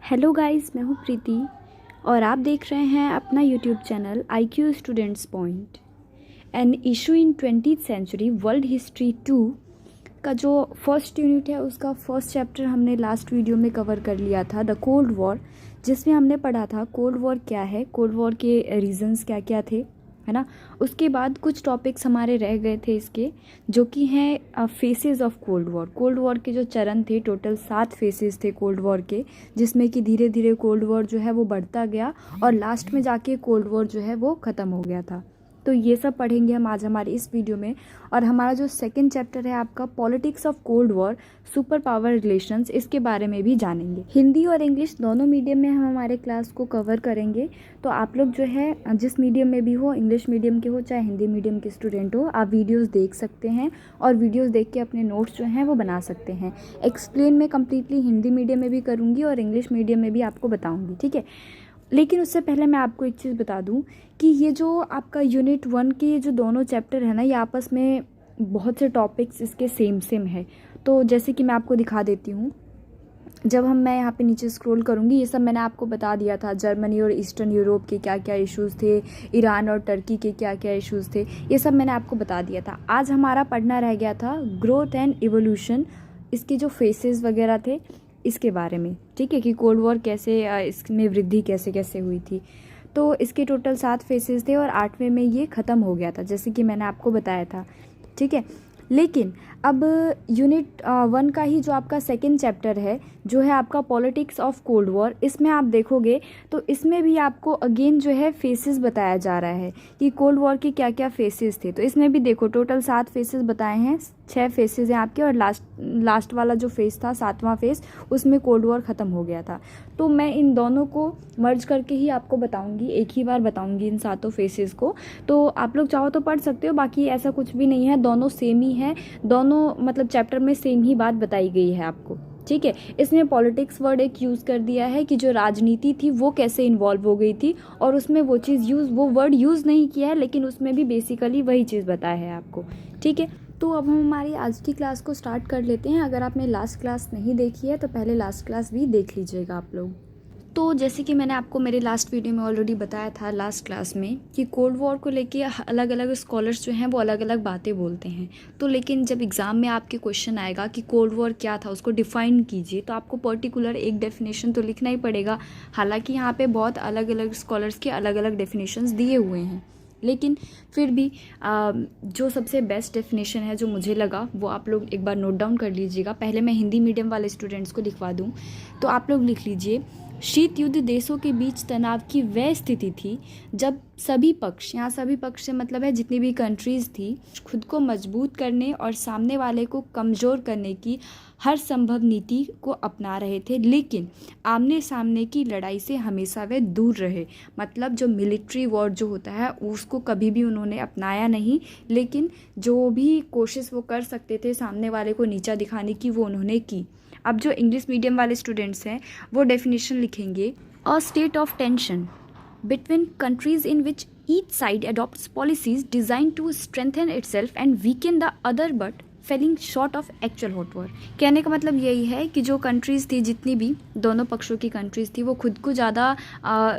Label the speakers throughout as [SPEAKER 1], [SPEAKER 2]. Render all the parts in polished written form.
[SPEAKER 1] Hello guys, मैं हूँ प्रीति और आप देख रहे हैं अपना YouTube channel IQ students point. An issue in 20th century world history 2 का जो फर्स्ट यूनिट है उसका फर्स्ट चैप्टर हमने लास्ट वीडियो में कवर कर लिया था, द कोल्ड वॉर, जिसमें हमने पढ़ा था कोल्ड वॉर क्या है, कोल्ड वॉर के रीजंस क्या क्या थे, है ना। उसके बाद कुछ टॉपिक्स हमारे रह गए थे इसके, जो कि हैं faces of cold war. Cold war के जो चरण थे, टोटल 7 फेसेस थे कोल्ड वॉर के, जिसमें कि धीरे धीरे कोल्ड वॉर जो है वो बढ़ता गया और लास्ट में जाके कोल्ड वॉर जो है वो ख़त्म हो गया था। तो ये सब पढ़ेंगे हम आज हमारे इस वीडियो में। और हमारा जो सेकंड चैप्टर है आपका politics of cold war, super power relations, इसके बारे में भी जानेंगे। हिंदी और इंग्लिश दोनों मीडियम में हम हमारे क्लास को कवर करेंगे। तो आप लोग जो है जिस मीडियम में भी हो, इंग्लिश मीडियम के हो चाहे हिंदी मीडियम के स्टूडेंट हो, आप वीडियोस देख सकते हैं और वीडियोस देख के अपने नोट्स जो हैं वो बना सकते हैं। एक्सप्लेन मैं कम्प्लीटली हिंदी मीडियम में भी करूँगी और इंग्लिश मीडियम में भी आपको बताऊँगी, ठीक है। लेकिन उससे पहले मैं आपको एक चीज़ बता दूं कि ये जो आपका यूनिट 1 के जो दोनों चैप्टर है ना, ये आपस में बहुत से टॉपिक्स इसके सेम है। तो जैसे कि मैं आपको दिखा देती हूँ, जब मैं यहाँ पे नीचे स्क्रॉल करूँगी, ये सब मैंने आपको बता दिया था। जर्मनी और ईस्टर्न यूरोप के क्या क्या इश्यूज़ थे, ईरान और टर्की के क्या क्या इश्यूज़ थे, ये सब मैंने आपको बता दिया था। आज हमारा पढ़ना रह गया था ग्रोथ एंड इवोल्यूशन, इसके जो फेसेस वगैरह थे इसके बारे में, ठीक है, कि कोल्ड वॉर कैसे, इसमें वृद्धि कैसे कैसे हुई थी। तो इसके टोटल 7 फेसेस थे और 8वें में ये ख़त्म हो गया था, जैसे कि मैंने आपको बताया था, ठीक है। लेकिन अब यूनिट 1 का ही जो आपका सेकंड चैप्टर है, जो है आपका पॉलिटिक्स ऑफ कोल्ड वॉर, इसमें आप देखोगे तो इसमें भी आपको अगेन जो है फेसेस बताया जा रहा है कि कोल्ड वॉर के क्या क्या फेसेस थे। तो इसमें भी देखो टोटल 7 फेसेस बताए हैं, 6 फेसेस हैं आपके, और लास्ट वाला जो फेस था 7वां फेस, उसमें कोल्ड वॉर ख़त्म हो गया था। तो मैं इन दोनों को मर्ज करके ही आपको बताऊंगी, एक ही बार बताऊंगी इन 7 फेसेस को। तो आप लोग चाहो तो पढ़ सकते हो, बाकी ऐसा कुछ भी नहीं है, दोनों सेम ही है, दोनों मतलब चैप्टर में सेम ही बात बताई गई है आपको, ठीक है। इसमें पॉलिटिक्स वर्ड एक यूज़ कर दिया है कि जो राजनीति थी वो कैसे इन्वॉल्व हो गई थी, और उसमें वो वर्ड यूज़ नहीं किया है, लेकिन उसमें भी बेसिकली वही चीज़ बताया है आपको, ठीक है। तो अब हम हमारी आज की क्लास को स्टार्ट कर लेते हैं। अगर आपने लास्ट क्लास नहीं देखी है तो पहले लास्ट क्लास भी देख लीजिएगा आप लोग। तो जैसे कि मैंने आपको मेरे लास्ट वीडियो में ऑलरेडी बताया था लास्ट क्लास में कि कोल्ड वॉर को लेके अलग अलग स्कॉलर्स जो हैं वो अलग अलग बातें बोलते हैं। तो लेकिन जब एग्ज़ाम में आपके क्वेश्चन आएगा कि कोल्ड वॉर क्या था, उसको डिफ़ाइन कीजिए, तो आपको पर्टिकुलर एक डेफिनेशन तो लिखना ही पड़ेगा। हालांकि यहाँ पे बहुत अलग अलग स्कॉलर्स के अलग अलग डेफिनेशंस दिए हुए हैं, लेकिन फिर भी जो सबसे बेस्ट डेफिनेशन है जो मुझे लगा वो आप लोग एक बार नोट डाउन कर लीजिएगा। पहले मैं हिंदी मीडियम वाले स्टूडेंट्स को लिखवा दूं, तो आप लोग लिख लीजिए, शीत युद्ध देशों के बीच तनाव की वह स्थिति थी जब सभी पक्ष, यहाँ सभी पक्ष से मतलब है जितनी भी कंट्रीज़ थी, खुद को मजबूत करने और सामने वाले को कमज़ोर करने की हर संभव नीति को अपना रहे थे, लेकिन आमने सामने की लड़ाई से हमेशा वे दूर रहे। मतलब जो मिलिट्री वॉर जो होता है उसको कभी भी उन्होंने अपनाया नहीं, लेकिन जो भी कोशिश वो कर सकते थे सामने वाले को नीचा दिखाने की, वो उन्होंने की। अब जो इंग्लिश मीडियम वाले स्टूडेंट्स हैं वो डेफिनेशन लिखेंगे, a state of tension between countries in which each side adopts policies designed to strengthen itself and weaken the other but failing short of actual hot war. कहने का मतलब यही है कि जो कंट्रीज़ थी, जितनी भी दोनों पक्षों की कंट्रीज़ थी, वो खुद को ज़्यादा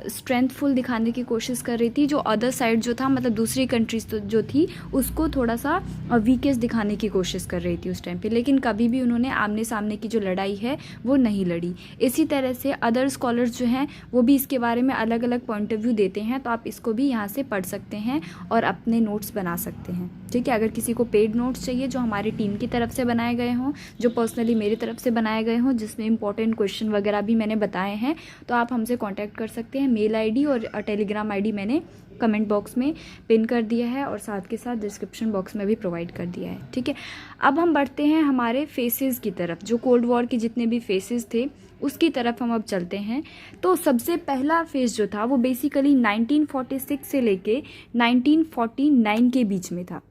[SPEAKER 1] स्ट्रेंथफुल दिखाने की कोशिश कर रही थी। जो अदर साइड जो था, मतलब दूसरी कंट्रीज़ तो जो थी, उसको थोड़ा सा वीकेस्ट दिखाने की कोशिश कर रही थी उस टाइम पे, लेकिन कभी भी उन्होंने आमने सामने की जो लड़ाई है वो नहीं लड़ी। इसी तरह से अदर स्कॉलर्स जो हैं वो भी इसके बारे में अलग अलग पॉइंट ऑफ व्यू देते हैं, तो आप इसको भी यहाँ से पढ़ सकते हैं और अपने नोट्स बना सकते हैं, ठीक है। अगर किसी को पेड नोट्स चाहिए जो हमारी टीम की तरफ से बनाए गए हों, जो पर्सनली मेरी तरफ से बनाए गए हों, जिसमें इंपॉर्टेंट क्वेश्चन वगैरह भी मैंने बताए हैं, तो आप हमसे कांटेक्ट कर सकते हैं। मेल आईडी और टेलीग्राम आईडी मैंने कमेंट बॉक्स में पिन कर दिया है और साथ के साथ डिस्क्रिप्शन बॉक्स में भी प्रोवाइड कर दिया है, ठीक है। अब हम बढ़ते हैं हमारे फेसेस की तरफ, जो कोल्ड वॉर के जितने भी फेसेस थे उसकी तरफ हम अब चलते हैं। तो सबसे पहला फेज जो था वो बेसिकली 1946 से लेके 1949 के बीच में था,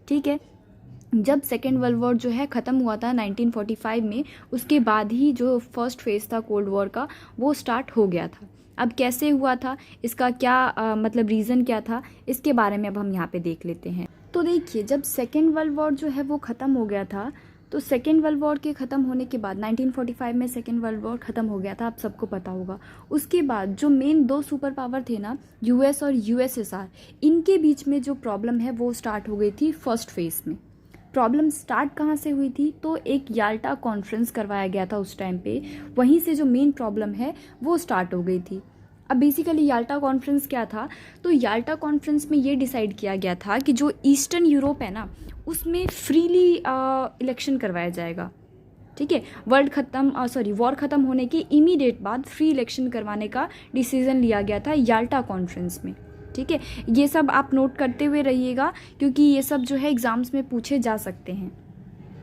[SPEAKER 1] ठीक है। जब सेकेंड वर्ल्ड वॉर जो है ख़त्म हुआ था 1945 में, उसके बाद ही जो फर्स्ट फेज़ था कोल्ड वॉर का वो स्टार्ट हो गया था। अब कैसे हुआ था, इसका क्या मतलब रीज़न क्या था, इसके बारे में अब हम यहाँ पे देख लेते हैं। तो देखिए, जब सेकेंड वर्ल्ड वॉर जो है वो ख़त्म हो गया था तो सेकेंड वर्ल्ड वॉर के ख़त्म होने के बाद 1945 में सेकेंड वर्ल्ड वॉर ख़त्म हो गया था, आप सबको पता होगा। उसके बाद जो मेन दो सुपर पावर थे ना, यूएस और यूएसएसआर, इनके बीच में जो प्रॉब्लम है वो स्टार्ट हो गई थी फर्स्ट फेज़ में। प्रॉब्लम स्टार्ट कहाँ से हुई थी? तो एक याल्टा कॉन्फ्रेंस करवाया गया था उस टाइम पे, वहीं से जो मेन प्रॉब्लम है वो स्टार्ट हो गई थी। अब बेसिकली याल्टा कॉन्फ्रेंस क्या था? तो याल्टा कॉन्फ्रेंस में ये डिसाइड किया गया था कि जो ईस्टर्न यूरोप है ना, उसमें फ्रीली इलेक्शन करवाया जाएगा। ठीक है, वॉर ख़त्म होने के इमीडिएट बाद फ्री इलेक्शन करवाने का डिसीज़न लिया गया था याल्टा कॉन्फ्रेंस में। ठीक है, ये सब आप नोट करते हुए रहिएगा, क्योंकि ये सब जो है एग्ज़ाम्स में पूछे जा सकते हैं।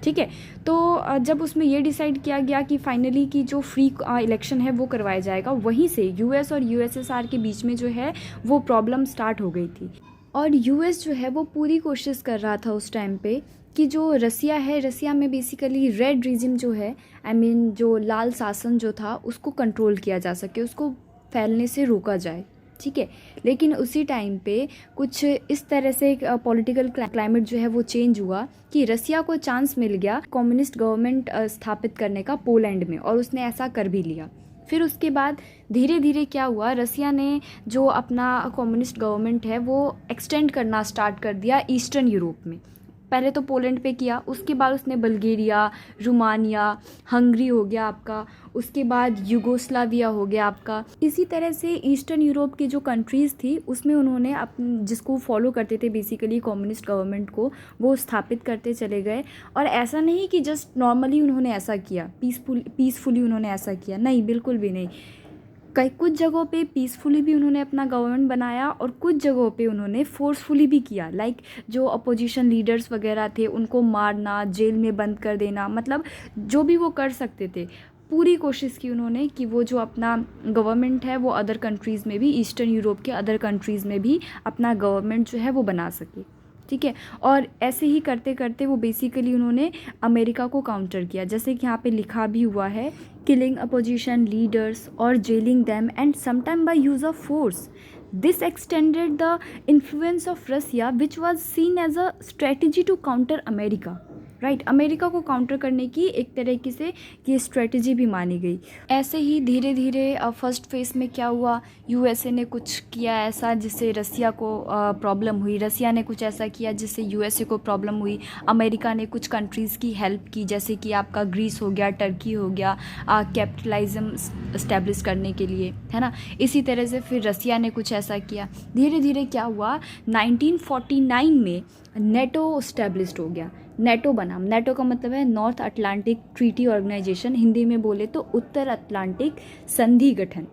[SPEAKER 1] ठीक है, तो जब उसमें ये डिसाइड किया गया कि फाइनली कि जो फ्री इलेक्शन है वो करवाया जाएगा, वहीं से यूएस और यूएसएसआर के बीच में जो है वो प्रॉब्लम स्टार्ट हो गई थी। और यूएस जो है वो पूरी कोशिश कर रहा था उस टाइम पे कि जो रसिया है, रसिया में बेसिकली रेड रिजिम जो है, जो लाल शासन जो था, उसको कंट्रोल किया जा सके, उसको फैलने से रोका जाए। ठीक है, लेकिन उसी टाइम पे कुछ इस तरह से पॉलिटिकल क्लाइमेट जो है वो चेंज हुआ कि रसिया को चांस मिल गया कम्युनिस्ट गवर्नमेंट स्थापित करने का पोलैंड में, और उसने ऐसा कर भी लिया। फिर उसके बाद धीरे धीरे क्या हुआ, रसिया ने जो अपना कम्युनिस्ट गवर्नमेंट है वो एक्सटेंड करना स्टार्ट कर दिया ईस्टर्न यूरोप में। पहले तो पोलैंड पे किया, उसके बाद उसने बल्गेरिया, रोमानिया, हंगरी हो गया आपका, उसके बाद यूगोस्लाविया हो गया आपका। इसी तरह से ईस्टर्न यूरोप की जो कंट्रीज़ थी उसमें उन्होंने जिसको फॉलो करते थे बेसिकली कम्युनिस्ट गवर्नमेंट को, वो स्थापित करते चले गए। और ऐसा नहीं कि जस्ट नॉर्मली उन्होंने ऐसा किया, पीसफुली उन्होंने ऐसा किया, नहीं, बिल्कुल भी नहीं। कुछ जगहों पे पीसफुली भी उन्होंने अपना गवर्नमेंट बनाया और कुछ जगहों पे उन्होंने फोर्सफुली भी किया। लाइक जो अपोजिशन लीडर्स वगैरह थे उनको मारना, जेल में बंद कर देना, मतलब जो भी वो कर सकते थे पूरी कोशिश की उन्होंने कि वो जो अपना गवर्नमेंट है वो अदर कंट्रीज़ में भी, ईस्टर्न यूरोप के अदर कंट्रीज़ में भी अपना गवर्नमेंट जो है वो बना सके। ठीक है, और ऐसे ही करते करते वो बेसिकली उन्होंने अमेरिका को काउंटर किया, जैसे कि यहाँ पे लिखा भी हुआ है, killing opposition leaders or jailing them and sometimes by use of force. This extended the influence of Russia, which was seen as a strategy to counter America. Right, America को काउंटर करने की एक तरीके से ये स्ट्रेटजी भी मानी गई। ऐसे ही धीरे धीरे फर्स्ट फेज़ में क्या हुआ, यूएसए ने कुछ किया ऐसा जिससे रसिया को प्रॉब्लम हुई, रसिया ने कुछ ऐसा किया जिससे यूएसए को प्रॉब्लम हुई, अमेरिका ने कुछ कंट्रीज़ की हेल्प की, जैसे कि आपका ग्रीस हो गया, टर्की हो गया, कैपिटलिज्म इस्टेब्लिश करने के लिए, है ना। इसी तरह से फिर रसिया ने कुछ ऐसा किया। धीरे धीरे क्या हुआ, 1949 में नेटो इस्टेब्लिश्ड हो गया, नेटो बना। नेटो का मतलब है North Atlantic Treaty Organisation, Hindi में बोले तो उत्तर अटलांटिक संधि गठन।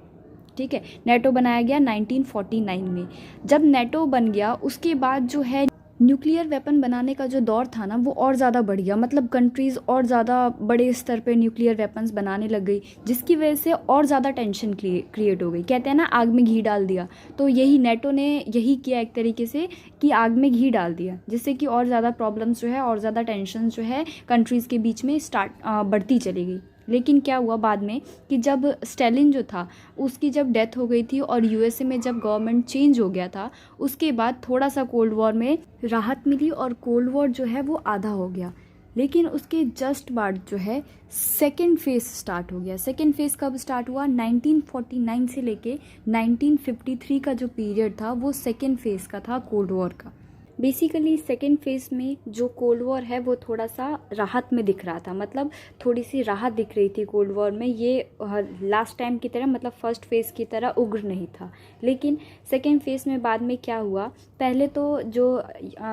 [SPEAKER 1] ठीक है, नेटो बनाया गया 1949 में। जब नेटो बन गया उसके बाद जो है न्यूक्लियर वेपन बनाने का जो दौर था ना वो और ज़्यादा बढ़ गया, मतलब कंट्रीज़ और ज़्यादा बड़े स्तर पे न्यूक्लियर वेपन्स बनाने लग गई, जिसकी वजह से और ज़्यादा टेंशन क्रिएट हो गई। कहते हैं ना आग में घी डाल दिया, तो यही नेटो ने यही किया एक तरीके से कि आग में घी डाल दिया, जिससे कि और ज़्यादा प्रॉब्लम्स जो है और ज़्यादा टेंशन जो है कंट्रीज़ के बीच में बढ़ती चली गई। लेकिन क्या हुआ बाद में कि जब स्टालिन जो था उसकी जब डेथ हो गई थी और यूएसए में जब गवर्नमेंट चेंज हो गया था, उसके बाद थोड़ा सा कोल्ड वॉर में राहत मिली और कोल्ड वॉर जो है वो आधा हो गया। लेकिन उसके जस्ट बाद जो है सेकेंड फेज़ स्टार्ट हो गया। सेकेंड फेज़ कब स्टार्ट हुआ, 1949 से लेके 1953 का जो पीरियड था वो सेकेंड फेज़ का था कोल्ड वॉर का। बेसिकली सेकेंड फेज़ में जो कोल्ड वॉर है वो थोड़ा सा राहत में दिख रहा था, मतलब थोड़ी सी राहत दिख रही थी कोल्ड वॉर में। ये लास्ट टाइम की तरह, मतलब फर्स्ट फेज़ की तरह उग्र नहीं था। लेकिन सेकेंड फेज़ में बाद में क्या हुआ, पहले तो जो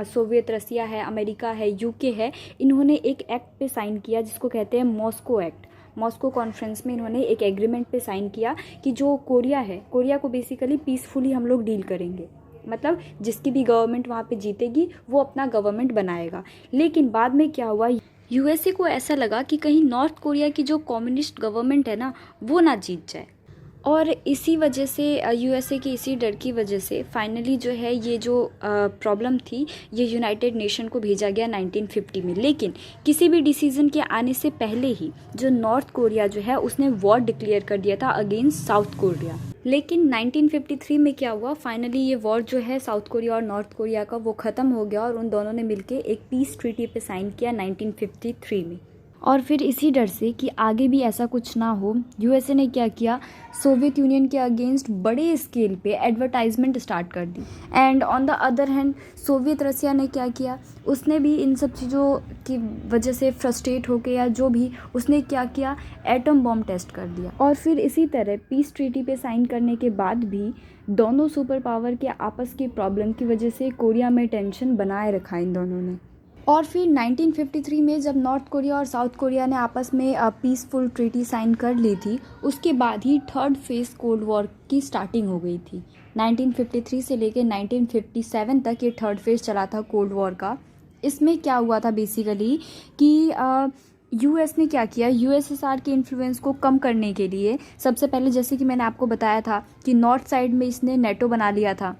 [SPEAKER 1] सोवियत रसिया है, अमेरिका है, यूके है, इन्होंने एक एक्ट पे साइन किया जिसको कहते हैं मॉस्को एक्ट। मॉस्को कॉन्फ्रेंस में इन्होंने एक एग्रीमेंट पे साइन किया कि जो कोरिया है, कोरिया को बेसिकली पीसफुली हम लोग डील करेंगे, मतलब जिसकी भी गवर्नमेंट वहाँ पे जीतेगी वो अपना गवर्नमेंट बनाएगा। लेकिन बाद में क्या हुआ, यूएसए को ऐसा लगा कि कहीं नॉर्थ कोरिया की जो कम्युनिस्ट गवर्नमेंट है ना वो ना जीत जाए, और इसी वजह से यूएसए की इसी डर की वजह से फाइनली जो है ये जो प्रॉब्लम थी ये यूनाइटेड नेशन को भेजा गया 1950 में। लेकिन किसी भी डिसीजन के आने से पहले ही जो नॉर्थ कोरिया जो है उसने वॉर डिक्लेयर कर दिया था अगेंस्ट साउथ कोरिया। लेकिन 1953 में क्या हुआ, फाइनली ये वॉर जो है साउथ कोरिया और नॉर्थ कोरिया का वो ख़त्म हो गया और उन दोनों ने मिलके एक पीस ट्रीटी पे साइन किया 1953 में। और फिर इसी डर से कि आगे भी ऐसा कुछ ना हो, यूएसए ने क्या किया, सोवियत यूनियन के अगेंस्ट बड़े स्केल पे एडवर्टाइजमेंट स्टार्ट कर दी। And on the other hand Soviet Russia ने क्या किया, उसने भी इन सब चीज़ों की वजह से फ्रस्ट्रेट होकर या जो भी, उसने क्या किया, एटम बॉम्ब टेस्ट कर दिया। और फिर इसी तरह पीस ट्रीटी पे साइन करने के बाद भी दोनों सुपर पावर के आपस की प्रॉब्लम की वजह से कोरिया में टेंशन बनाए रखा इन दोनों ने। और फिर 1953 में जब नॉर्थ कोरिया और साउथ कोरिया ने आपस में पीसफुल ट्रीटी साइन कर ली थी, उसके बाद ही थर्ड फेज कोल्ड वॉर की स्टार्टिंग हो गई थी। 1953 से लेकर 1957 तक ये थर्ड फेज चला था कोल्ड वॉर का। इसमें क्या हुआ था बेसिकली कि यूएस ने क्या किया, यूएसएसआर के इन्फ्लुएंस को कम करने के लिए सबसे पहले, जैसे कि मैंने आपको बताया था कि नॉर्थ साइड में इसने नेटो बना लिया था,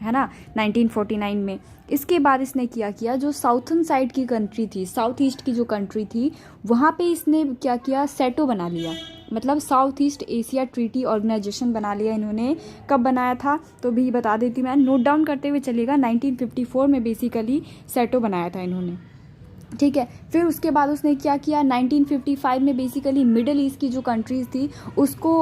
[SPEAKER 1] है ना, 1949 में। इसके बाद इसने क्या किया, जो साउथर्न साइड की कंट्री थी, साउथ ईस्ट की जो कंट्री थी, वहाँ पे इसने क्या किया, सेटो बना लिया, मतलब South East Asia Treaty Organisation बना लिया इन्होंने। कब बनाया था तो भी बता देती मैं, नोट डाउन करते हुए चलेगा। 1954 में बेसिकली सेटो बनाया था इन्होंने, ठीक है। फिर उसके बाद उसने क्या किया, 1955 में बेसिकली मिडल ईस्ट की जो कंट्रीज़ थी उसको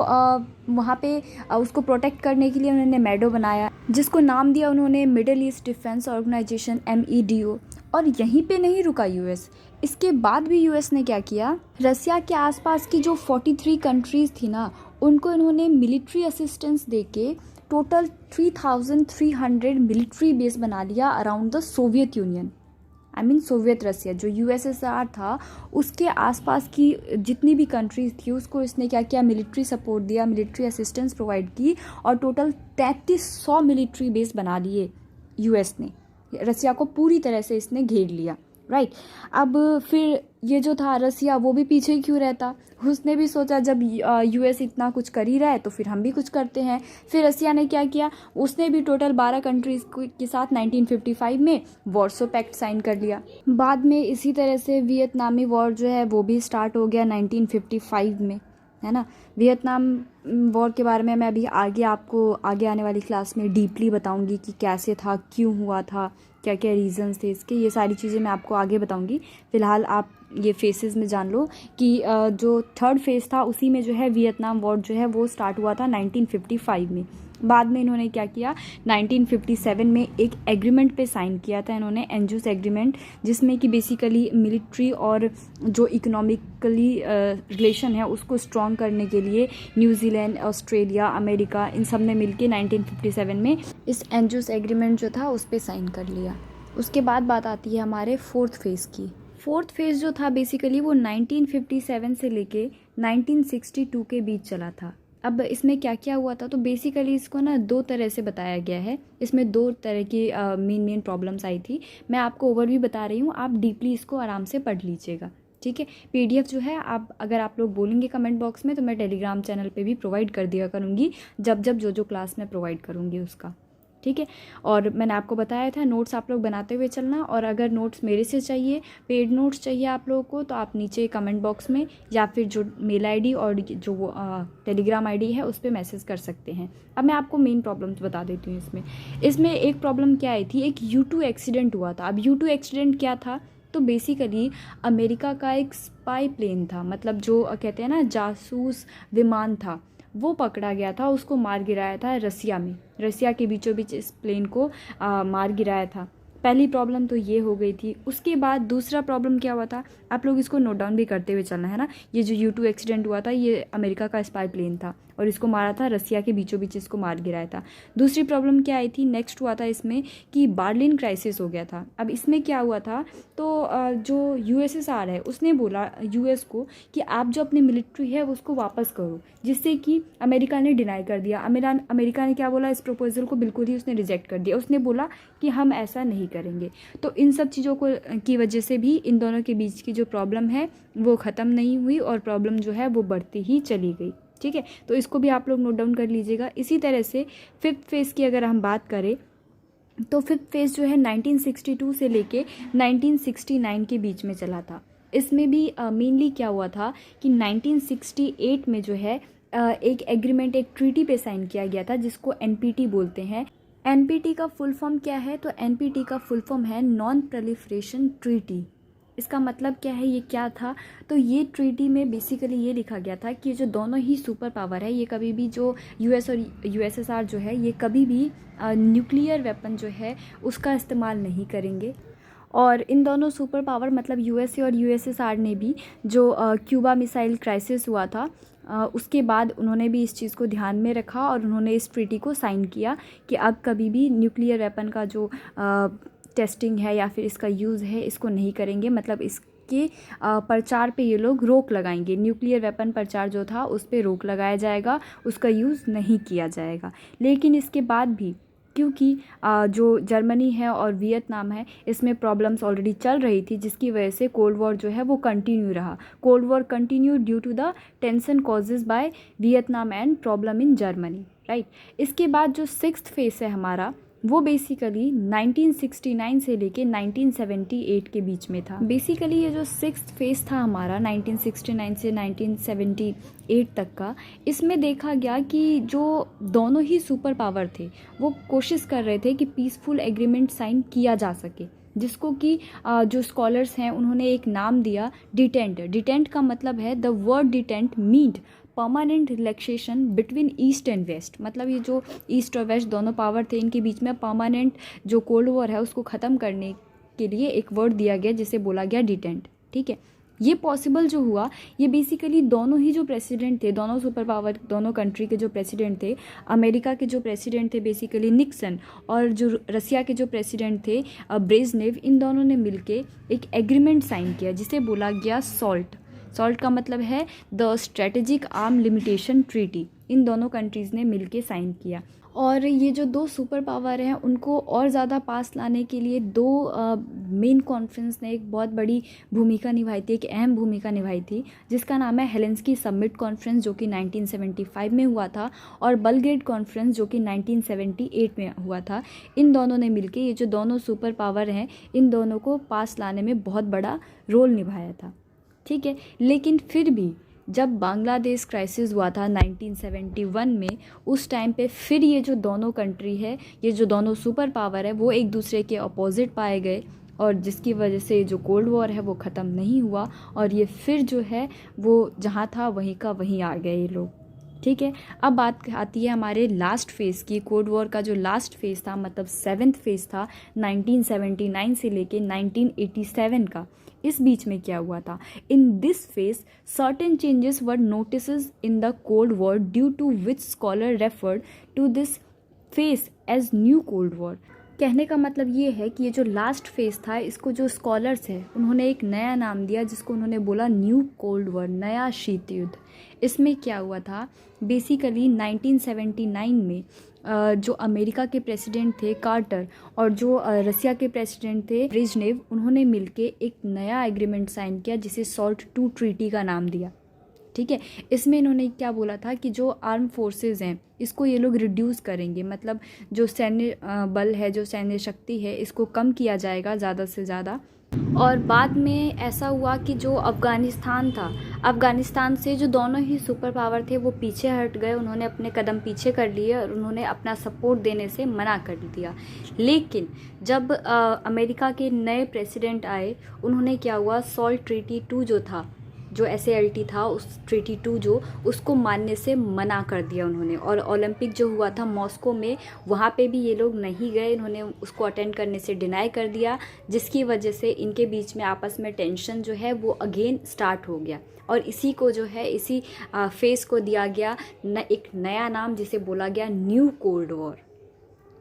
[SPEAKER 1] वहाँ पे उसको प्रोटेक्ट करने के लिए उन्होंने मेडो बनाया, जिसको नाम दिया उन्होंने Middle East Defence Organisation MEDO। और यहीं पे नहीं रुका यूएस, इसके बाद भी यूएस ने क्या किया, रसिया के आसपास की जो 43 कंट्रीज़ थी ना, उनको इन्होंने मिलिट्री असिस्टेंस दे के टोटल 3300 मिलिट्री बेस बना लिया around the Soviet Union. Soviet Russia, जो USSR था, उसके आसपास की जितनी भी कंट्रीज़ थी उसको इसने क्या किया, मिलिट्री सपोर्ट दिया, मिलिट्री असिस्टेंस प्रोवाइड की, और टोटल 3300 मिलिट्री बेस बना लिए यूएस ने। रसिया को पूरी तरह से इसने घेर लिया, राइट। अब फिर ये जो था रसिया, वो भी पीछे क्यों रहता, उसने भी सोचा जब यूएस इतना कुछ कर ही रहा है तो फिर हम भी कुछ करते हैं। फिर रसिया ने क्या किया, उसने भी टोटल 12 कंट्रीज़ के साथ 1955 में वॉर्सो पैक्ट साइन कर लिया। बाद में इसी तरह से वियतनामी वॉर जो है वो भी स्टार्ट हो गया 1955 में, है ना। वियतनाम वॉर के बारे में मैं अभी आपको आगे आने वाली क्लास में डीपली बताऊंगी कि कैसे था, क्यों हुआ था, क्या क्या रीजंस थे इसके, ये सारी चीज़ें मैं आपको आगे बताऊंगी। फ़िलहाल आप ये फेसेस में जान लो कि जो थर्ड फेज़ था उसी में जो है वियतनाम वॉर जो है वो स्टार्ट हुआ था 1955 में। बाद में इन्होंने क्या किया, 1957 में एक एग्रीमेंट पे साइन किया था इन्होंने, एंजूस एग्रीमेंट, जिसमें कि बेसिकली मिलिट्री और जो इकोनॉमिकली रिलेशन है उसको स्ट्रॉन्ग करने के लिए न्यूजीलैंड, ऑस्ट्रेलिया, अमेरिका, इन सब ने मिलकर 1957 में इस एंजूस एग्रीमेंट जो था उस पर साइन कर लिया। उसके बाद बात आती है हमारे फोर्थ फेज़ की। फोर्थ फेज़ जो था बेसिकली वो 1957 से लेके 1962 के बीच चला था। अब इसमें क्या क्या हुआ था, तो बेसिकली इसको ना दो तरह से बताया गया है। इसमें दो तरह की मेन प्रॉब्लम्स आई थी। मैं आपको ओवरव्यू बता रही हूँ, आप डीपली इसको आराम से पढ़ लीजिएगा, ठीक है। PDF जो है आप अगर आप लोग बोलेंगे कमेंट बॉक्स में तो मैं टेलीग्राम चैनल पे भी प्रोवाइड कर दिया करूँगी, जब जो क्लास में प्रोवाइड करूँगी उसका, ठीक है। और मैंने आपको बताया था नोट्स आप लोग बनाते हुए चलना, और अगर नोट्स मेरे से चाहिए, पेड नोट्स चाहिए आप लोगों को, तो आप नीचे कमेंट बॉक्स में या फिर जो मेल ID और जो टेलीग्राम ID है उस पर मैसेज कर सकते हैं। अब मैं आपको मेन प्रॉब्लम्स बता देती हूँ। इसमें एक प्रॉब्लम क्या आई थी, एक U2 एक्सीडेंट हुआ था। अब U2 एक्सीडेंट क्या था, तो बेसिकली अमेरिका का एक स्पाई प्लेन था, मतलब जो कहते हैं ना जासूस विमान था, वो पकड़ा गया था, उसको मार गिराया था रसिया में, रसिया के बीचों बीच इस प्लेन को मार गिराया था। पहली प्रॉब्लम तो ये हो गई थी। उसके बाद दूसरा प्रॉब्लम क्या हुआ था, आप लोग इसको नोट डाउन भी करते हुए चलना, है ना। ये जो U2 एक्सीडेंट हुआ था ये अमेरिका का स्पाई प्लेन था और इसको मारा था, रसिया के बीचों बीच इसको मार गिराया था। दूसरी प्रॉब्लम क्या आई थी, नेक्स्ट हुआ था इसमें कि बार्लिन क्राइसिस हो गया था। अब इसमें क्या हुआ था, तो जो USSR है उसने बोला US को कि आप जो अपनी मिलिट्री है उसको वापस करो, जिससे कि अमेरिका ने डिनाई कर दिया। अमेरिका ने क्या बोला, इस प्रपोजल को बिल्कुल ही उसने रिजेक्ट कर दिया। उसने बोला कि हम ऐसा नहीं करेंगे। तो इन सब चीज़ों को की वजह से भी इन दोनों के बीच की जो प्रॉब्लम है वो ख़त्म नहीं हुई और प्रॉब्लम जो है वो बढ़ती ही चली गई, ठीक है। तो इसको भी आप लोग नोट डाउन कर लीजिएगा। इसी तरह से फिफ्थ फेज़ की अगर हम बात करें तो फिफ्थ फेज़ जो है 1962 से लेके 1969 के बीच में चला था। इसमें भी मेनली क्या हुआ था कि 1968 में जो है एक एग्रीमेंट, एक ट्रीटी पे साइन किया गया था जिसको NPT बोलते हैं। NPT का फुल फॉर्म क्या है, तो NPT का फुल फॉर्म है नॉन प्रोलिफरेशन ट्रीटी, इसका मतलब क्या है, ये क्या था? तो ये ट्रीटी में बेसिकली ये लिखा गया था कि जो दोनों ही सुपर पावर है, ये कभी भी जो यूएस और यूएसएसआर जो है, ये कभी भी न्यूक्लियर वेपन जो है उसका इस्तेमाल नहीं करेंगे। और इन दोनों सुपर पावर मतलब यूएसए और यूएसएसआर ने भी जो क्यूबा मिसाइल क्राइसिस हुआ था उसके बाद उन्होंने भी इस चीज़ को ध्यान में रखा और उन्होंने इस ट्रीटी को साइन किया कि अब कभी भी न्यूक्लियर वेपन का जो टेस्टिंग है या फिर इसका यूज़ है इसको नहीं करेंगे। मतलब इसके प्रचार पे ये लोग रोक लगाएंगे, न्यूक्लियर वेपन प्रचार जो था उस पर रोक लगाया जाएगा, उसका यूज़ नहीं किया जाएगा। लेकिन इसके बाद भी क्योंकि जो जर्मनी है और वियतनाम है इसमें प्रॉब्लम्स ऑलरेडी चल रही थी, जिसकी वजह से कोल्ड वॉर जो है वो कंटिन्यू रहा। Cold war continue due to the tension causes by Vietnam and problem in Germany, right. इसके बाद जो सिक्स्थ फेस है हमारा वो बेसिकली 1969 से लेके 1978 के बीच में था। बेसिकली ये जो सिक्स्थ फेज था हमारा 1969 से 1978 तक का, इसमें देखा गया कि जो दोनों ही सुपर पावर थे वो कोशिश कर रहे थे कि पीसफुल एग्रीमेंट साइन किया जा सके, जिसको कि जो स्कॉलर्स हैं उन्होंने एक नाम दिया डिटेंट। डिटेंट का मतलब है, the word detente meant permanent relaxation between east and west. मतलब ये जो ईस्ट और वेस्ट दोनों पावर थे इनके बीच में परमानेंट जो कोल्ड वॉर है उसको ख़त्म करने के लिए एक वर्ड दिया गया जिसे बोला गया डिटेंट, ठीक है। ये पॉसिबल जो हुआ ये बेसिकली दोनों ही जो प्रेसिडेंट थे, दोनों सुपर पावर दोनों कंट्री के जो प्रेसिडेंट थे, अमेरिका के जो प्रेसिडेंट थे बेसिकली निक्सन और जो रसिया के जो प्रेसिडेंट थे ब्रेजनेव, इन दोनों ने मिलके एक एग्रीमेंट साइन किया जिसे बोला गया सॉल्ट। सॉल्ट का मतलब है the strategic arm limitation treaty. इन दोनों कंट्रीज़ ने मिलके साइन किया। और ये जो दो सुपर पावर हैं उनको और ज़्यादा पास लाने के लिए दो मेन कॉन्फ्रेंस ने एक बहुत बड़ी भूमिका निभाई थी, एक अहम भूमिका निभाई थी, जिसका नाम है हेलेंस्की समिट कॉन्फ्रेंस जो कि 1975 में हुआ था, और बलग्रेड कॉन्फ्रेंस जो कि 1978 में हुआ था। इन दोनों ने मिलके ये जो दोनों सुपर पावर हैं इन दोनों को पास लाने में बहुत बड़ा रोल निभाया था, ठीक है। लेकिन फिर भी जब बांग्लादेश क्राइसिस हुआ था 1971 में, उस टाइम पे फिर ये जो दोनों कंट्री है, ये जो दोनों सुपर पावर है वो एक दूसरे के अपोजिट पाए गए, और जिसकी वजह से जो कोल्ड वॉर है वो ख़त्म नहीं हुआ और ये फिर जो है वो जहाँ था वहीं का वहीं आ गए ये लोग, ठीक है। अब बात आती है हमारे लास्ट फेज़ की। कोल्ड वॉर का जो लास्ट फेज़ था मतलब सेवेंथ फेज़ था 1979 से लेके 1987 का। इस बीच में क्या हुआ था? In this phase certain changes were notices in the cold war due to which scholar referred to this phase as new cold war. कहने का मतलब ये है कि ये जो लास्ट फेज था इसको जो स्कॉलर्स हैं उन्होंने एक नया नाम दिया जिसको उन्होंने बोला न्यू कोल्ड वॉर, नया शीत युद्ध। इसमें क्या हुआ था? बेसिकली 1979 में जो अमेरिका के प्रेसिडेंट थे कार्टर और जो रसिया के प्रेसिडेंट थे ब्रेजनेव, उन्होंने मिलके एक नया एग्रीमेंट साइन किया जिसे सॉल्ट II ट्रीटी का नाम दिया, ठीक है। इसमें इन्होंने क्या बोला था कि जो आर्म फोर्सेस हैं इसको ये लोग रिड्यूस करेंगे, मतलब जो सैन्य बल है, जो सैन्य शक्ति है, इसको कम किया जाएगा ज़्यादा से ज़्यादा। और बाद में ऐसा हुआ कि जो अफ़गानिस्तान था, अफ़गानिस्तान से जो दोनों ही सुपर पावर थे वो पीछे हट गए, उन्होंने अपने कदम पीछे कर लिए और उन्होंने अपना सपोर्ट देने से मना कर दिया। लेकिन जब अमेरिका के नए प्रेसिडेंट आए, उन्होंने क्या हुआ, सॉल्ट ट्रीटी 2 जो था, जो SALT था, उस ट्रीटी 2 जो उसको मानने से मना कर दिया उन्होंने। और ओलंपिक जो हुआ था मॉस्को में, वहाँ पे भी ये लोग नहीं गए, इन्होंने उसको अटेंड करने से डिनाई कर दिया, जिसकी वजह से इनके बीच में आपस में टेंशन जो है वो अगेन स्टार्ट हो गया। और इसी को जो है, इसी फेस को दिया गया एक नया नाम जिसे बोला गया न्यू कोल्ड वॉर,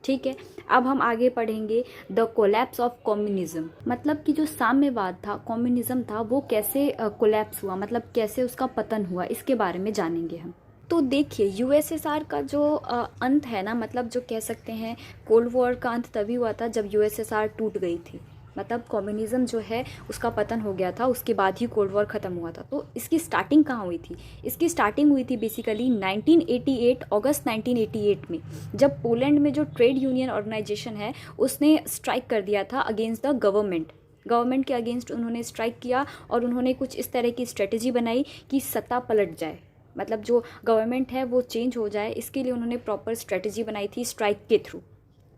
[SPEAKER 1] ठीक है। अब हम आगे पढ़ेंगे द कोलैप्स ऑफ कम्युनिज्म। मतलब कि जो साम्यवाद था, कम्युनिज्म था, वो कैसे कोलैप्स हुआ, मतलब कैसे उसका पतन हुआ, इसके बारे में जानेंगे हम। तो देखिए USSR का जो अंत है ना, मतलब जो कह सकते हैं कोल्ड वॉर का अंत तभी हुआ था जब USSR टूट गई थी, मतलब कम्युनिज्म जो है उसका पतन हो गया था, उसके बाद ही कोल्ड वॉर ख़त्म हुआ था। तो इसकी स्टार्टिंग कहाँ हुई थी? इसकी स्टार्टिंग हुई थी बेसिकली 1988, अगस्त 1988 में, जब पोलैंड में जो ट्रेड यूनियन ऑर्गेनाइजेशन है उसने स्ट्राइक कर दिया था अगेंस्ट द गवर्नमेंट के अगेंस्ट उन्होंने स्ट्राइक किया और उन्होंने कुछ इस तरह की स्ट्रेटजी बनाई कि सत्ता पलट जाए, मतलब जो गवर्नमेंट है वो चेंज हो जाए, इसके लिए उन्होंने प्रॉपर स्ट्रेटजी बनाई थी स्ट्राइक के थ्रू,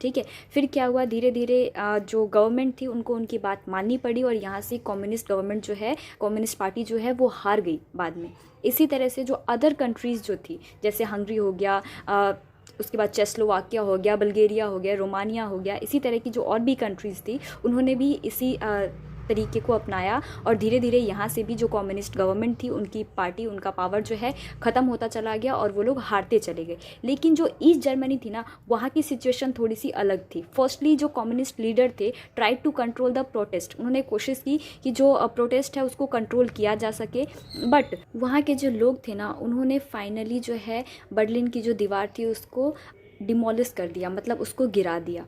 [SPEAKER 1] ठीक है। फिर क्या हुआ, धीरे धीरे जो गवर्नमेंट थी उनको उनकी बात माननी पड़ी और यहाँ से कम्युनिस्ट गवर्नमेंट जो है, कम्युनिस्ट पार्टी जो है वो हार गई बाद में। इसी तरह से जो अदर कंट्रीज़ जो थी, जैसे हंगरी हो गया, उसके बाद चेस्लोवाकिया हो गया, बल्गेरिया हो गया, रोमानिया हो गया, इसी तरह की जो और भी कंट्रीज़ थी उन्होंने भी इसी तरीके को अपनाया और धीरे धीरे यहाँ से भी जो कम्युनिस्ट गवर्नमेंट थी, उनकी पार्टी, उनका पावर जो है ख़त्म होता चला गया और वो लोग हारते चले गए। लेकिन जो ईस्ट जर्मनी थी ना, वहाँ की सिचुएशन थोड़ी सी अलग थी। फर्स्टली जो कम्युनिस्ट लीडर थे try to control the protest, उन्होंने कोशिश की कि जो प्रोटेस्ट है उसको कंट्रोल किया जा सके, बट वहाँ के जो लोग थे ना, उन्होंने फाइनली जो है बर्लिन की जो दीवार थी उसको डिमोलिश कर दिया, मतलब उसको गिरा दिया,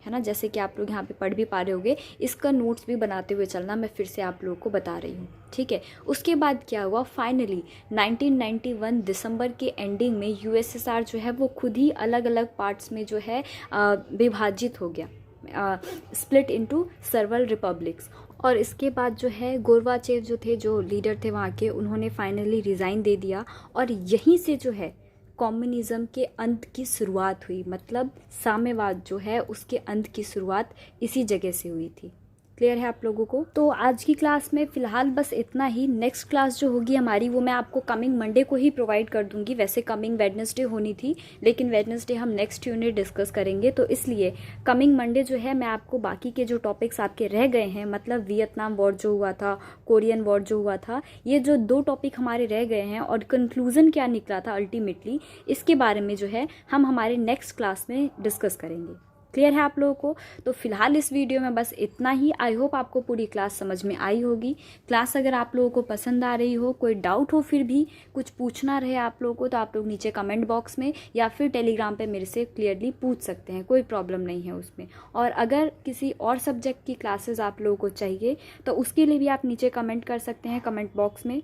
[SPEAKER 1] है ना। जैसे कि आप लोग यहाँ पे पढ़ भी पा रहे होगे, इसका नोट्स भी बनाते हुए चलना, मैं फिर से आप लोगों को बता रही हूँ, ठीक है। उसके बाद क्या हुआ, फाइनली 1991 दिसंबर के एंडिंग में यूएसएसआर जो है वो खुद ही अलग अलग पार्ट्स में जो है विभाजित हो गया, स्प्लिट इनटू सेवरल रिपब्लिक्स। और इसके बाद जो है गोरबाचेव जो थे, जो लीडर थे वहाँ के, उन्होंने फाइनली रिज़ाइन दे दिया और यहीं से जो है कम्युनिज़्म के अंत की शुरुआत हुई। मतलब साम्यवाद जो है उसके अंत की शुरुआत इसी जगह से हुई थी। क्लियर है आप लोगों को? तो आज की क्लास में फ़िलहाल बस इतना ही। नेक्स्ट क्लास जो होगी हमारी वो मैं आपको कमिंग मंडे को ही प्रोवाइड कर दूंगी। वैसे कमिंग वेडनेसडे होनी थी, लेकिन वेडनेसडे हम नेक्स्ट यूनिट डिस्कस करेंगे, तो इसलिए कमिंग मंडे जो है मैं आपको बाकी के जो टॉपिक्स आपके रह गए हैं, मतलब वियतनाम वॉर जो हुआ था, कोरियन वॉर जो हुआ था, ये जो 2 टॉपिक हमारे रह गए हैं और कंक्लूज़न क्या निकला था अल्टीमेटली, इसके बारे में जो है हम हमारे नेक्स्ट क्लास में डिस्कस करेंगे। क्लियर है आप लोगों को? तो फिलहाल इस वीडियो में बस इतना ही। आई होप आपको पूरी क्लास समझ में आई होगी। क्लास अगर आप लोगों को पसंद आ रही हो, कोई डाउट हो, फिर भी कुछ पूछना रहे आप लोगों को, तो आप लोग नीचे कमेंट बॉक्स में या फिर टेलीग्राम पे मेरे से क्लियरली पूछ सकते हैं, कोई प्रॉब्लम नहीं है उसमें। और अगर किसी और सब्जेक्ट की क्लासेस आप लोगों को चाहिए तो उसके लिए भी आप नीचे कमेंट कर सकते हैं कमेंट बॉक्स में।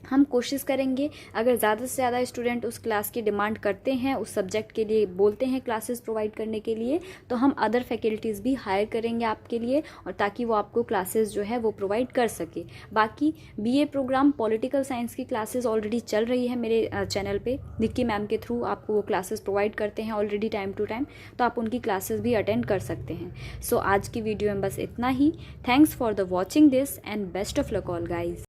[SPEAKER 1] हम कोशिश करेंगे, अगर ज़्यादा से ज़्यादा स्टूडेंट उस क्लास की डिमांड करते हैं, उस सब्जेक्ट के लिए बोलते हैं क्लासेस प्रोवाइड करने के लिए, तो हम अदर फैकल्टीज़ भी हायर करेंगे आपके लिए, और ताकि वो आपको क्लासेस जो है वो प्रोवाइड कर सके। बाकी बीए प्रोग्राम पॉलिटिकल साइंस की क्लासेस ऑलरेडी चल रही है मेरे चैनल पे, निक्की मैम के थ्रू आपको वो क्लासेस प्रोवाइड करते हैं ऑलरेडी टाइम टू टाइम, तो आप उनकी क्लासेस भी अटेंड कर सकते हैं। सो आज की वीडियो में बस इतना ही। Thanks for the watching this and best of luck all guys.